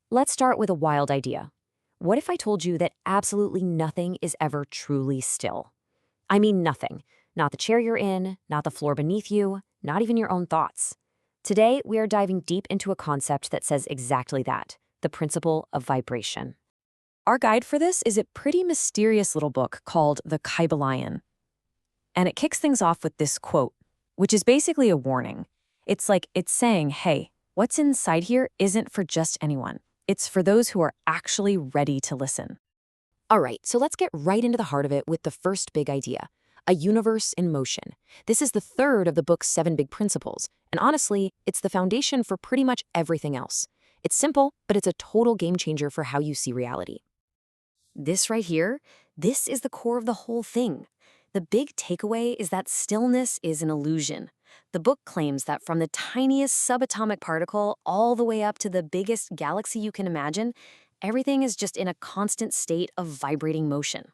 Let's start with a wild idea. What if I told you that absolutely nothing is ever truly still? I mean nothing. Not the chair you're in, not the floor beneath you, not even your own thoughts. Today, we are diving deep into a concept that says exactly that, the principle of vibration. Our guide for this is a pretty mysterious little book called the Kybalion. And it kicks things off with this quote, which is basically a warning. It's saying, hey, what's inside here isn't for just anyone. It's for those who are actually ready to listen. All right, so let's get right into the heart of it with the first big idea, a universe in motion. This is the third of the book's 7 big principles, and honestly, it's the foundation for pretty much everything else. It's simple, but it's a total game changer for how you see reality. This right here, this is the core of the whole thing. The big takeaway is that stillness is an illusion. The book claims that from the tiniest subatomic particle all the way up to the biggest galaxy you can imagine, everything is just in a constant state of vibrating motion.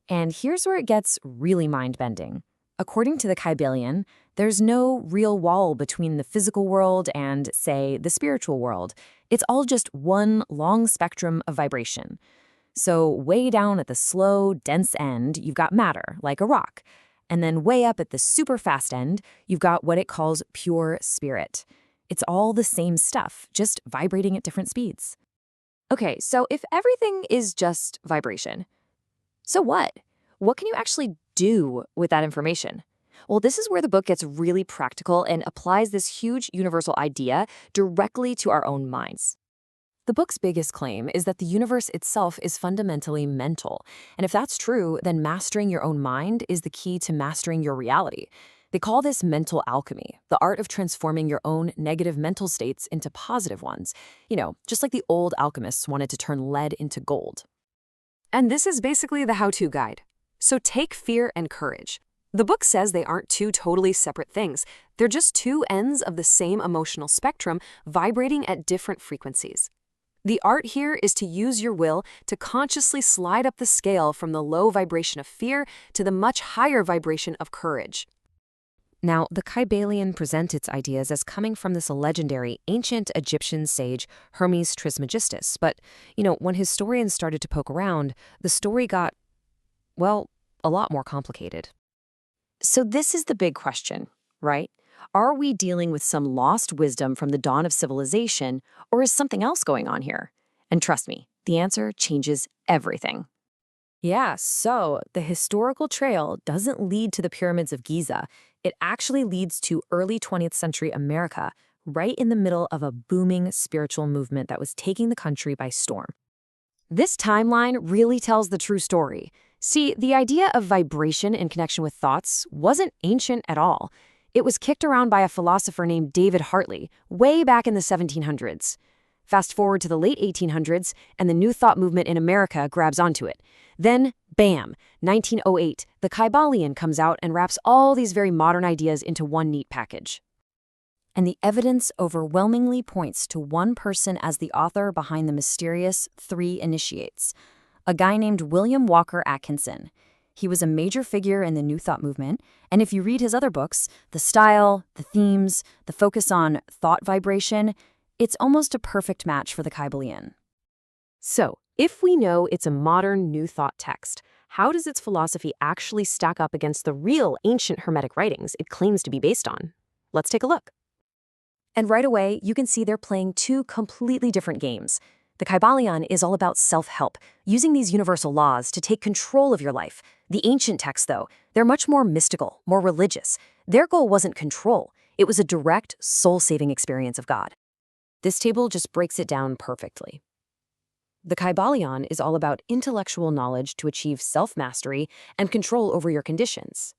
And here's where it gets really mind-bending. According to the Kybalion, there's no real wall between the physical world and, say, the spiritual world. It's all just one long spectrum of vibration. So way down at the slow, dense end, you've got matter, like a rock. And then way up at the super fast end, you've got what it calls pure spirit. It's all the same stuff, just vibrating at different speeds. Okay, so if everything is just vibration, so what? What can you actually do with that information? Well, this is where the book gets really practical and applies this huge universal idea directly to our own minds. The book's biggest claim is that the universe itself is fundamentally mental. And if that's true, then mastering your own mind is the key to mastering your reality. They call this mental alchemy, the art of transforming your own negative mental states into positive ones. Just like the old alchemists wanted to turn lead into gold. And this is basically the how-to guide. So take fear and courage. The book says they aren't two totally separate things. They're just two ends of the same emotional spectrum vibrating at different frequencies. The art here is to use your will to consciously slide up the scale from the low vibration of fear to the much higher vibration of courage. Now, the Kybalion present its ideas as coming from this legendary ancient Egyptian sage Hermes Trismegistus. But, when historians started to poke around, the story got, well, a lot more complicated. So this is the big question, right? Are we dealing with some lost wisdom from the dawn of civilization, or is something else going on here? And trust me, the answer changes everything. Yeah, so the historical trail doesn't lead to the pyramids of Giza. It actually leads to early 20th century America, right in the middle of a booming spiritual movement that was taking the country by storm. This timeline really tells the true story. See, the idea of vibration in connection with thoughts wasn't ancient at all. It was kicked around by a philosopher named David Hartley way back in the 1700s. Fast forward to the late 1800s, and the New Thought movement in America grabs onto it. Then, bam, 1908, the Kybalion comes out and wraps all these very modern ideas into one neat package. And the evidence overwhelmingly points to one person as the author behind the mysterious 3 initiates, a guy named William Walker Atkinson. He was a major figure in the New Thought movement, and if you read his other books, the style, the themes, the focus on thought vibration, it's almost a perfect match for the Kybalion. So, if we know it's a modern New Thought text, how does its philosophy actually stack up against the real ancient Hermetic writings it claims to be based on? Let's take a look. And right away, you can see they're playing 2 completely different games. The Kybalion is all about self-help, using these universal laws to take control of your life. The ancient texts, though, they're much more mystical, more religious. Their goal wasn't control. It was a direct, soul-saving experience of God. This table just breaks it down perfectly. The Kybalion is all about intellectual knowledge to achieve self-mastery and control over your conditions.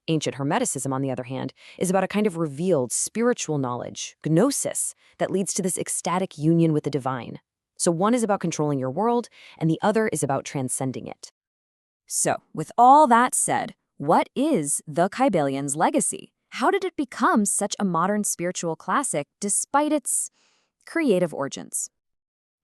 Ancient Hermeticism, on the other hand, is about a kind of revealed spiritual knowledge, gnosis, that leads to this ecstatic union with the divine. So one is about controlling your world, and the other is about transcending it. So, with all that said, what is the Kybalion's legacy? How did it become such a modern spiritual classic despite its creative origins?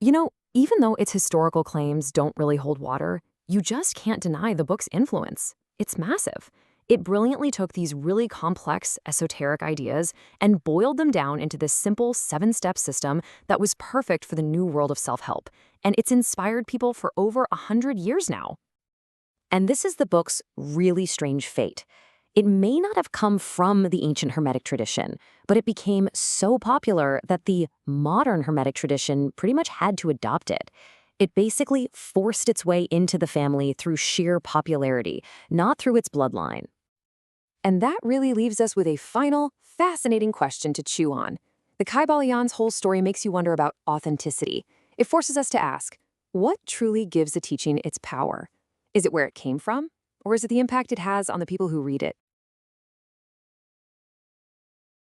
Even though its historical claims don't really hold water, you just can't deny the book's influence. It's massive. It brilliantly took these really complex, esoteric ideas and boiled them down into this simple 7-step system that was perfect for the new world of self-help. And it's inspired people for over 100 years now. And this is the book's really strange fate. It may not have come from the ancient Hermetic tradition, but it became so popular that the modern Hermetic tradition pretty much had to adopt it. It basically forced its way into the family through sheer popularity, not through its bloodline. And that really leaves us with a final, fascinating question to chew on. The Kybalion's whole story makes you wonder about authenticity. It forces us to ask, what truly gives a teaching its power? Is it where it came from? Or is it the impact it has on the people who read it?